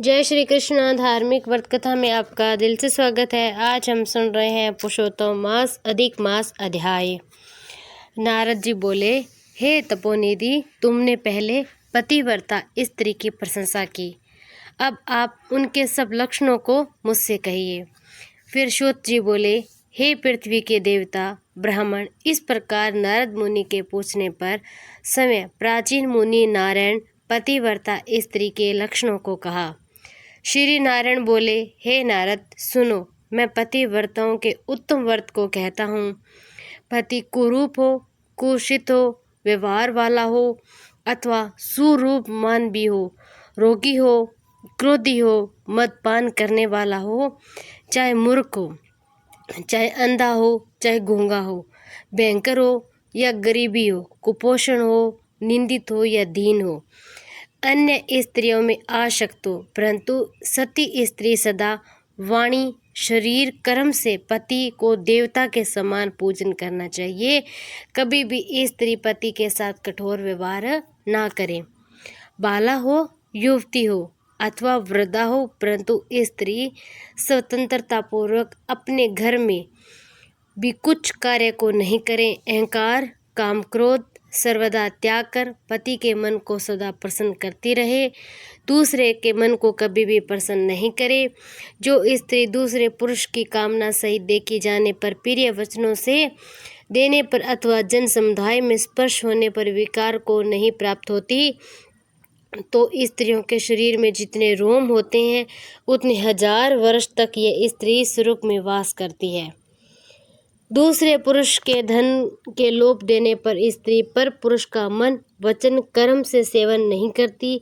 जय श्री कृष्ण। धार्मिक व्रत कथा में आपका दिल से स्वागत है। आज हम सुन रहे हैं पुरुषोत्तम मास अधिक मास अध्याय। नारद जी बोले, हे तपोनिधि, तुमने पहले पतिव्रता स्त्री की प्रशंसा की, अब आप उनके सब लक्षणों को मुझसे कहिए। फिर सूत जी बोले, हे पृथ्वी के देवता ब्राह्मण, इस प्रकार नारद मुनि के पूछने पर समय प्राचीन मुनि नारायण पतिव्रता स्त्री के लक्षणों को कहा। श्री नारायण बोले, हे नारद, सुनो, मैं पतिव्रताओं के उत्तम व्रत को कहता हूँ। पति कुरूप हो, कुशित हो, व्यवहार वाला हो अथवा सुरूपमान भी हो, रोगी हो, क्रोधी हो, मदपान करने वाला हो, चाहे मूर्ख हो, चाहे अंधा हो, चाहे गूंगा हो, भयंकर हो या गरीबी हो, कुपोषण हो, निंदित हो या दीन हो, अन्य स्त्रियों में आसक्त हो, परंतु सती स्त्री सदा वाणी शरीर कर्म से पति को देवता के समान पूजन करना चाहिए। कभी भी स्त्री पति के साथ कठोर व्यवहार ना करे। बाला हो, युवती हो अथवा वृद्धा हो, परंतु स्त्री स्वतंत्रतापूर्वक अपने घर में भी कुछ कार्य को नहीं करे। अहंकार, काम, क्रोध सर्वदा त्याग कर पति के मन को सदा प्रसन्न करती रहे, दूसरे के मन को कभी भी प्रसन्न नहीं करे। जो स्त्री दूसरे पुरुष की कामना सहित देखी जाने पर, प्रिय वचनों से देने पर अथवा जन समुदाय में स्पर्श होने पर विकार को नहीं प्राप्त होती, तो स्त्रियों के शरीर में जितने रोम होते हैं उतने 1000 वर्ष तक यह स्त्री सुख में वास करती है। दूसरे पुरुष के धन के लोभ देने पर स्त्री पर पुरुष का मन वचन कर्म से सेवन नहीं करती,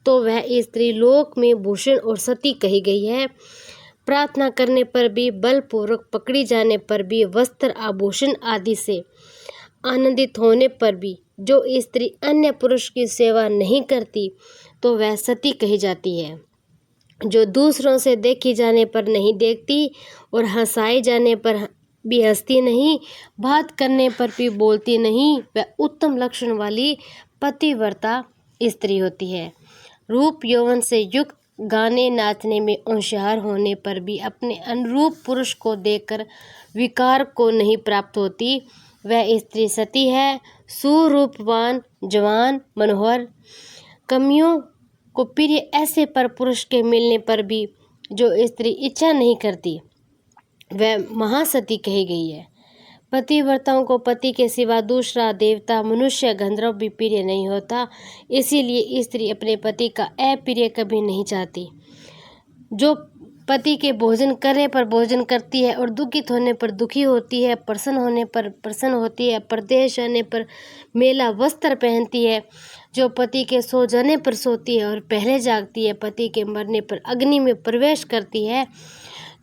तो वह स्त्री लोक में भूषण और सती कही गई है। प्रार्थना करने पर भी, बलपूर्वक पकड़ी जाने पर भी, वस्त्र आभूषण आदि से आनंदित होने पर भी जो स्त्री अन्य पुरुष की सेवा नहीं करती, तो वह सती कही जाती है। जो दूसरों से देखी जाने पर नहीं देखती और हंसाए जाने पर भी हंसती नहीं, बात करने पर भी बोलती नहीं, वह उत्तम लक्षण वाली पतिव्रता स्त्री होती है। रूप यौवन से युक्त, गाने नाचने में होशियार होने पर भी अपने अनुरूप पुरुष को देखकर विकार को नहीं प्राप्त होती, वह स्त्री सती है। सुरूपवान, जवान, मनोहर, कमियों को प्रिय ऐसे पर पुरुष के मिलने पर भी जो स्त्री इच्छा नहीं करती, वह महासती कही गई है। पतिव्रताओं को पति के सिवा दूसरा देवता, मनुष्य, गंधर्व भी प्रिय नहीं होता, इसीलिए स्त्री अपने पति का अप्रिय कभी नहीं चाहती। जो पति के भोजन करने पर भोजन करती है और दुखित होने पर दुखी होती है, प्रसन्न होने पर प्रसन्न होती है, परदेश आने पर मेला वस्त्र पहनती है, जो पति के सो जाने पर सोती है और पहले जागती है, पति के मरने पर अग्नि में प्रवेश करती है,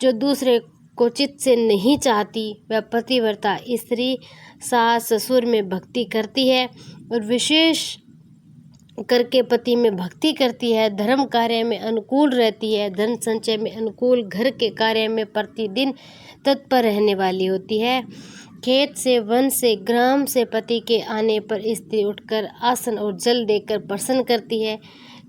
जो दूसरे को चित्त से नहीं चाहती, वह पतिव्रता स्त्री सास ससुर में भक्ति करती है और विशेष करके पति में भक्ति करती है, धर्म कार्य में अनुकूल रहती है, धन संचय में अनुकूल, घर के कार्य में प्रतिदिन तत्पर रहने वाली होती है। खेत से, वन से, ग्राम से पति के आने पर स्त्री उठकर आसन और जल देकर प्रसन्न करती है,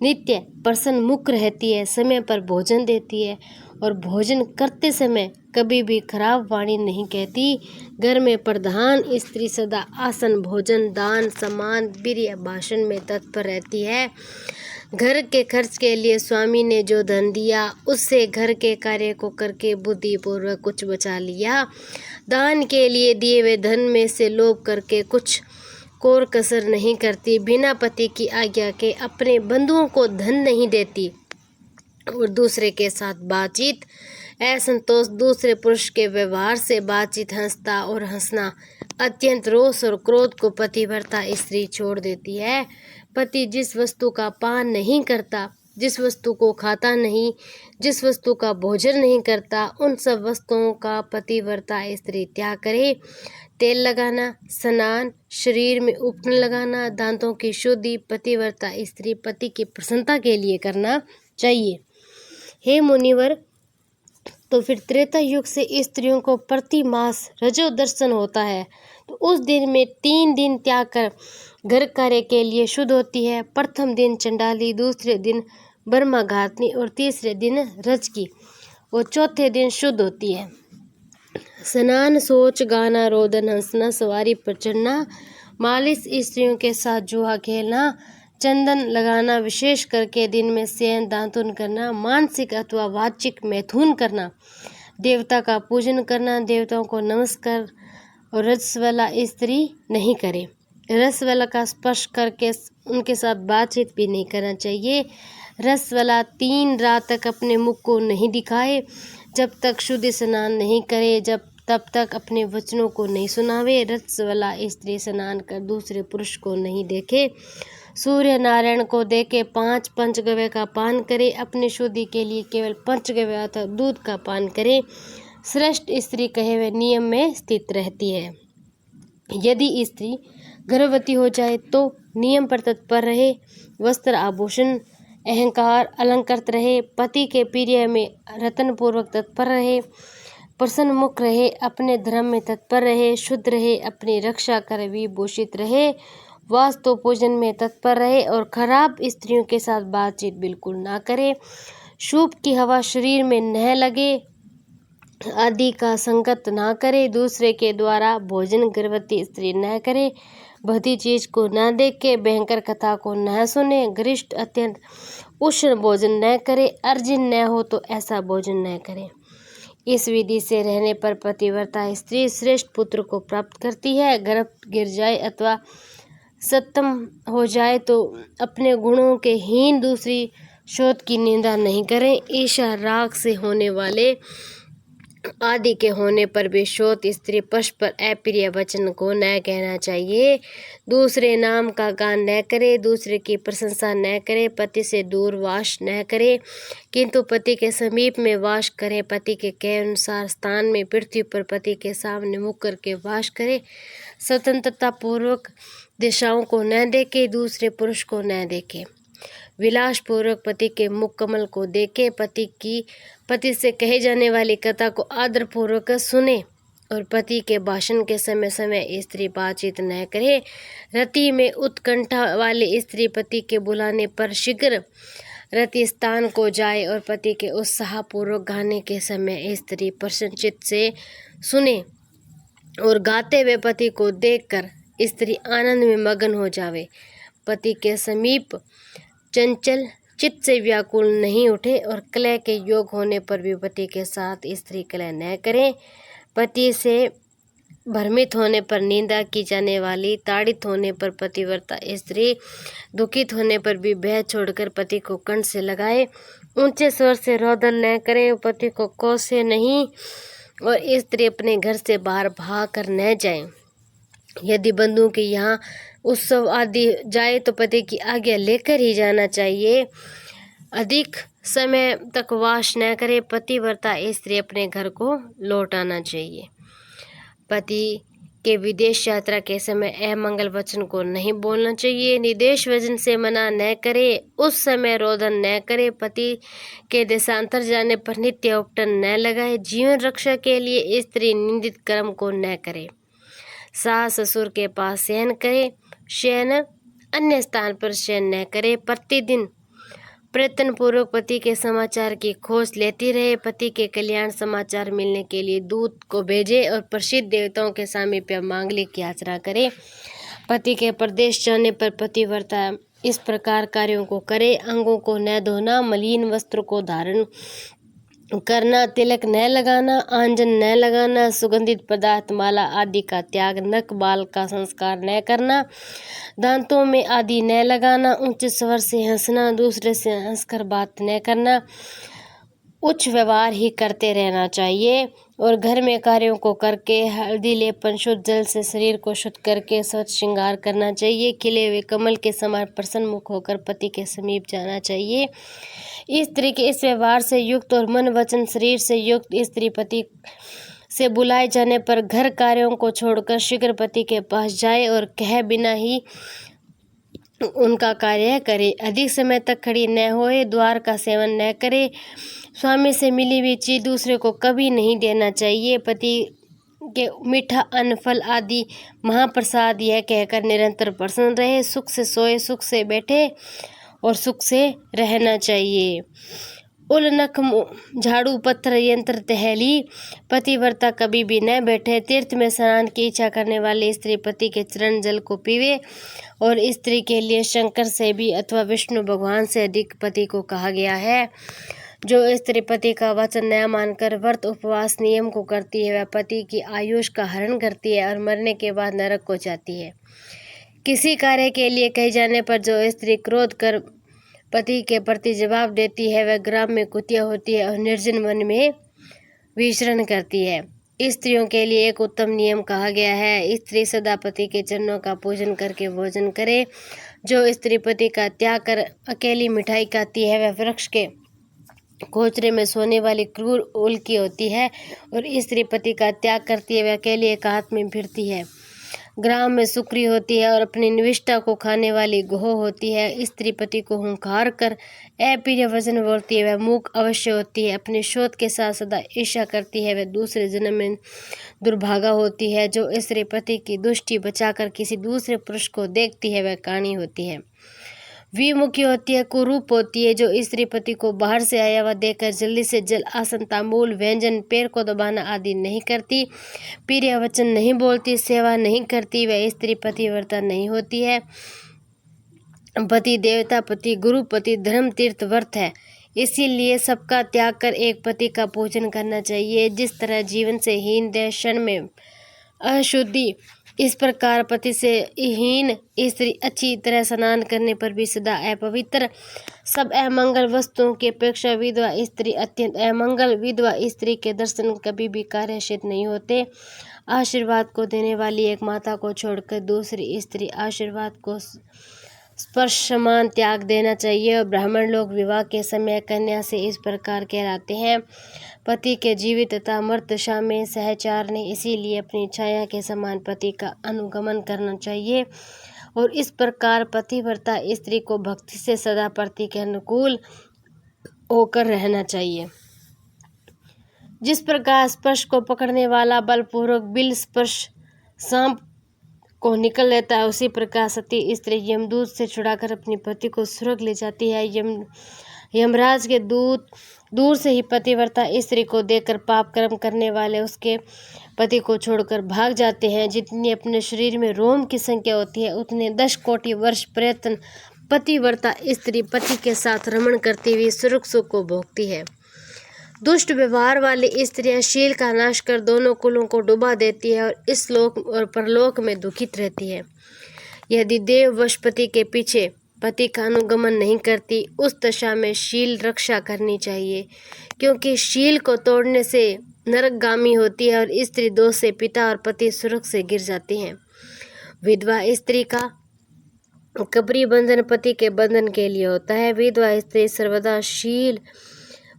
नित्य प्रसन्न मुख रहती है, समय पर भोजन देती है और भोजन करते समय कभी भी खराब वाणी नहीं कहती। घर में प्रधान स्त्री सदा आसन, भोजन, दान, सम्मान, प्रिय भाषण में तत्पर रहती है। घर के खर्च के लिए स्वामी ने जो धन दिया, उससे घर के कार्य को करके बुद्धिपूर्वक कुछ बचा लिया। दान के लिए दिए हुए धन में से लोभ करके कुछ कोर कसर नहीं करती। बिना पति की आज्ञा के अपने बंधुओं को धन नहीं देती और दूसरे के साथ बातचीत, असंतोष, दूसरे पुरुष के व्यवहार से बातचीत, हंसता और हंसना, अत्यंत रोष और क्रोध को पतिव्रता स्त्री छोड़ देती है। पति जिस वस्तु का पान नहीं करता, जिस वस्तु को खाता नहीं, जिस वस्तु का भोजन नहीं करता, उन सब वस्तुओं का पतिव्रता स्त्री त्याग करे। तेल लगाना, स्नान, शरीर में उपटन लगाना, दांतों की शुद्धि पतिव्रता स्त्री पति की प्रसन्नता के लिए करना चाहिए। हे मुनिवर, तो फिर त्रेता युग से स्त्रियों को प्रति मास रजो दर्शन होता है, तो उस दिन में 3 दिन त्याग कर घर कार्य के लिए शुद्ध होती है। प्रथम दिन चंडाली, दूसरे दिन ब्रह्मा घातनी और तीसरे दिन रजकी और चौथे दिन शुद्ध होती है। स्नान, शौच, गाना, रोदन, हंसना, सवारी पर चढ़ना, मालिश, स्त्रियों के साथ जुआ खेलना, चंदन लगाना, विशेष करके दिन में शयन, दातुन करना, मानसिक अथवा वाचिक मैथुन करना, देवता का पूजन करना, देवताओं को नमस्कार और रजस्वला स्त्री नहीं करे। रसवाला का स्पर्श करके उनके साथ बातचीत भी नहीं करना चाहिए। रसवाला 3 रात तक अपने मुख को नहीं दिखाए, जब तक शुद्ध स्नान नहीं करे, तब तक अपने वचनों को नहीं सुनावे। रसवाला स्त्री स्नान कर दूसरे पुरुष को नहीं देखे, सूर्य नारायण को देके 5 पंचगव्य का पान करे, अपनी शुद्धि के लिए केवल पंचगव्य अथवा दूध का पान करे। श्रेष्ठ स्त्री कहे हुए नियम में स्थित रहती है। यदि स्त्री गर्भवती हो जाए तो नियम पर तत्पर रहे, वस्त्र आभूषण अहंकार अलंकृत रहे, पति के प्रिय में रतनपूर्वक तत्पर रहे, प्रसन्न मुख रहे, अपने धर्म में तत्पर रहे, शुद्ध रहे, अपनी रक्षा कर विभूषित रहे, वास्तु पूजन में तत्पर रहे और खराब स्त्रियों के साथ बातचीत बिल्कुल ना करे, शुभ की हवा शरीर में न लगे आदि का संगत ना करे, दूसरे के द्वारा भोजन गर्भवती स्त्री न करे, भदी चीज को न देखे, भयंकर कथा को न सुने, गरिष्ठ अत्यंत उष्ण भोजन न करे, अर्जिन न हो तो ऐसा भोजन न करे। इस विधि से रहने पर पतिव्रता स्त्री श्रेष्ठ पुत्र को प्राप्त करती है। गर्भ गिर जाए अथवा सत्तम हो जाए तो अपने गुणों के हीन दूसरी शोध की निंदा नहीं करें। ईर्ष्या राग से होने वाले आदि के होने पर भी शोध स्त्री परस्पर अप्रिय वचन को न कहना चाहिए। दूसरे नाम का गान न करे, दूसरे की प्रशंसा न करे, पति से दूर वास न करे किंतु पति के समीप में वास करे, पति के कहे अनुसार स्थान में पृथ्वी पर पति के सामने मुख करके वास करे, स्वतंत्रता पूर्वक दिशाओं को न देखे, दूसरे पुरुष को न देखे, विलास पूर्वक पति के मुख कमल को देखे, पति से कहे जाने वाली कथा को आदर पूर्वक सुने और पति के भाषण के समय समय स्त्री बातचीत न करे। रति में उत्कंठा वाली स्त्री पति के बुलाने पर शीघ्र रति स्थान को जाए और पति के उत्साह पूर्वक गाने के समय स्त्री प्रसन्नचित्त से सुने और गाते हुए पति को देखकर स्त्री आनंद में मगन हो जावे। पति के समीप चंचल चित्त से व्याकुल नहीं उठे और कलह के योग होने पर भी पति के साथ स्त्री कलह न करे। पति से भ्रमित होने पर निंदा की जाने वाली, ताड़ित होने पर पतिव्रता स्त्री दुखित होने पर भी भय छोड़कर पति को कंठ से लगाए, ऊंचे स्वर से रोदन न करे, पति को कोसे नहीं और स्त्री अपने घर से बाहर भाग कर न जाए। यदि बंधुओं के यहाँ उत्सव आदि जाए तो पति की आज्ञा लेकर ही जाना चाहिए। अधिक समय तक वास न करे। पतिव्रता स्त्री अपने घर को लौट आना चाहिए। पति के विदेश यात्रा के समय अमंगल वचन को नहीं बोलना चाहिए। निदेश वचन से मना न करे, उस समय रोदन न करे। पति के देशांतर जाने पर नित्य उपटन न लगाए। जीवन रक्षा के लिए स्त्री निंदित कर्म को न करे। सास ससुर के पास शयन करे, शयन अन्य स्थान पर शयन न करे। प्रतिदिन प्रयत्न पूर्वक पति के समाचार की खोज लेती रहे। पति के कल्याण समाचार मिलने के लिए दूत को भेजे और प्रसिद्ध देवताओं के सामीप्य मांगलिक याचना करे। पति के प्रदेश जाने पर पतिव्रता इस प्रकार कार्यों को करे। अंगों को न धोना, मलिन वस्त्र को धारण करना, तिलक न लगाना, आंजन न लगाना, सुगंधित पदार्थ माला आदि का त्याग, नख बाल का संस्कार न करना, दांतों में आदि न लगाना, उच्च स्वर से हंसना, दूसरे से हंसकर बात न करना, उच्च व्यवहार ही करते रहना चाहिए और घर में कार्यों को करके हल्दी लेपन शुद्ध जल से शरीर को शुद्ध करके स्वच्छ श्रृंगार करना चाहिए। खिले हुए कमल के समान प्रसन्न मुख होकर पति के समीप जाना चाहिए। स्त्री के इस व्यवहार से युक्त और मन वचन शरीर से युक्त स्त्री पति से बुलाए जाने पर घर कार्यों को छोड़कर शीघ्र पति के पास जाए और कहे बिना ही उनका कार्य करे। अधिक समय तक खड़ी न होए, द्वार का सेवन न करे। स्वामी से मिली हुई चीज दूसरे को कभी नहीं देना चाहिए। पति के मीठा अन्न फल आदि महाप्रसाद यह कहकर निरंतर प्रसन्न रहे। सुख से सोए, सुख से बैठे और सुख से रहना चाहिए। उल नख झाड़ू पत्थर यंत्र टहली, पतिव्रता कभी भी न बैठे। तीर्थ में स्नान की इच्छा करने वाली स्त्री पति के चरण जल को पीवे। और स्त्री के लिए शंकर से भी अथवा विष्णु भगवान से अधिक पति को कहा गया है। जो स्त्री पति का वचन न मानकर व्रत उपवास नियम को करती है, वह पति की आयुष का हरण करती है और मरने के बाद नरक को जाती है। किसी कार्य के लिए कहे जाने पर जो स्त्री क्रोध कर पति के प्रति जवाब देती है, वह ग्राम में कुतिया होती है और निर्जन वन में विचरण करती है। स्त्रियों के लिए एक उत्तम नियम कहा गया है, स्त्री सदा पति के चरणों का पूजन करके भोजन करे। जो स्त्री पति का त्याग कर अकेली मिठाई खाती है, वह वृक्ष के घोंचरे में सोने वाली क्रूर उल्की होती है। और स्त्री पति का त्याग करती है, वह अकेली एक हाथ में फिरती है। ग्राम में सुक्री होती है और अपनी निविष्ठा को खाने वाली गोह होती है। स्त्री पति को हुंकार कर अप्रिय वचन बोलती है, वह मूक अवश्य होती है। अपने शोध के साथ सदा ईर्ष्या करती है, वह दूसरे जन्म में दुर्भागा होती है। जो स्त्री पति की दृष्टि बचाकर किसी दूसरे पुरुष को देखती है, वह काणी होती है। विमुखी होती है, कुरूप होती है। जो स्त्री पति को बाहर से आया हुआ देखकर जल्दी से जल आसन तांबूल व्यंजन पैर को दबाना आदि नहीं करती, प्रिय वचन नहीं बोलती, सेवा नहीं करती, वह स्त्री पतिव्रता नहीं होती है। पति देवता, पति गुरु, पति धर्म तीर्थ व्रत है, इसीलिए सबका त्याग कर एक पति का पूजन करना चाहिए। जिस तरह जीवन से हीन देह क्षण में अशुद्धि, इस प्रकार पति से हीन स्त्री अच्छी तरह स्नान करने पर भी सदा अपवित्र। सब अमंगल वस्तुओं की अपेक्षा विधवा स्त्री अत्यंत अमंगल। विधवा स्त्री के दर्शन कभी भी कार्यसिद्ध नहीं होते। आशीर्वाद को देने वाली एक माता को छोड़कर दूसरी स्त्री आशीर्वाद को स्पर्श समान त्याग देना चाहिए। और ब्राह्मण लोग विवाह के समय कन्या से इस प्रकार कहलाते हैं, पति के जीवित तथा मृत दशा में सहचार ने, इसीलिए अपनी छाया के समान पति का अनुगमन करना चाहिए। और इस प्रकार पतिव्रता स्त्री को भक्ति से सदा पति के अनुकूल होकर रहना चाहिए। जिस प्रकार स्पर्श को पकड़ने वाला बलपूर्वक बिल स्पर्श सांप को निकल लेता है, उसी प्रकार सती स्त्री यमदूत से छुड़ाकर अपने पति को स्वर्ग ले जाती है। यमराज के दूत दूर से ही पतिव्रता स्त्री को देखकर पाप कर्म करने वाले उसके पति को छोड़कर भाग जाते हैं। जितनी अपने शरीर में रोम की संख्या होती है, उतने 10 कोटि वर्ष प्रयत्न पतिव्रता स्त्री पति के साथ रमण करती हुई स्वर्ग सुख को भोगती है। दुष्ट व्यवहार वाली स्त्रियां शील का नाश कर दोनों कुलों को डुबा देती है और इस लोक और परलोक में दुखित रहती है। यदि देव वश पति के पीछे पति का अनुगमन नहीं करती, उस दशा में शील रक्षा करनी चाहिए, क्योंकि शील को तोड़ने से नरकगामी होती है और स्त्री दोष से पिता और पति स्वर्ग से गिर जाते हैं। विधवा स्त्री का कबरी बंधन पति के बंधन के लिए होता है। विधवा स्त्री सर्वदा शील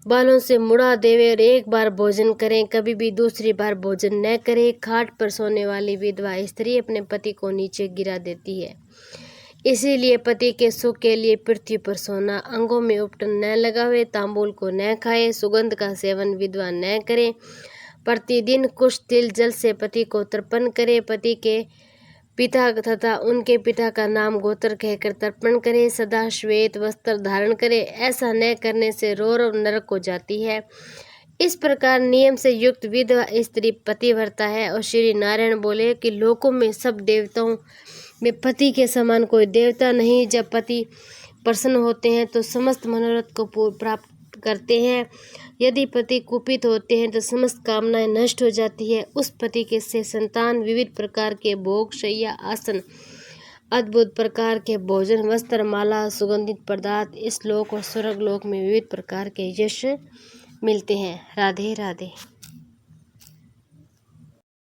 बालों से मुड़ा देवे और एक बार भोजन करें, कभी भी दूसरी बार भोजन न करे। खाट पर सोने वाली विधवा स्त्री अपने पति को नीचे गिरा देती है, इसीलिए पति के सुख के लिए पृथ्वी पर सोना। अंगों में उपटन न लगावे, तांबूल को न खाए, सुगंध का सेवन विधवा न करे। प्रतिदिन कुछ तिल जल से पति को तर्पण करे। पति के पिता तथा उनके पिता का नाम गोत्र कहकर तर्पण करे। सदा श्वेत वस्त्र धारण करे, ऐसा न करने से रोर नरक को जाती है। इस प्रकार नियम से युक्त विधवा स्त्री पतिव्रता है। और श्री नारायण बोले कि लोकों में सब देवताओं में पति के समान कोई देवता नहीं। जब पति प्रसन्न होते हैं तो समस्त मनोरथ को प्राप्त करते हैं। यदि पति कुपित होते हैं तो समस्त कामनाएं नष्ट हो जाती है। उस पति के से संतान, विविध प्रकार के भोग, शैया, आसन, अद्भुत प्रकार के भोजन, वस्त्र, माला, सुगंधित पदार्थ, इस लोक और स्वर्ग लोक में विविध प्रकार के यश मिलते हैं। राधे राधे।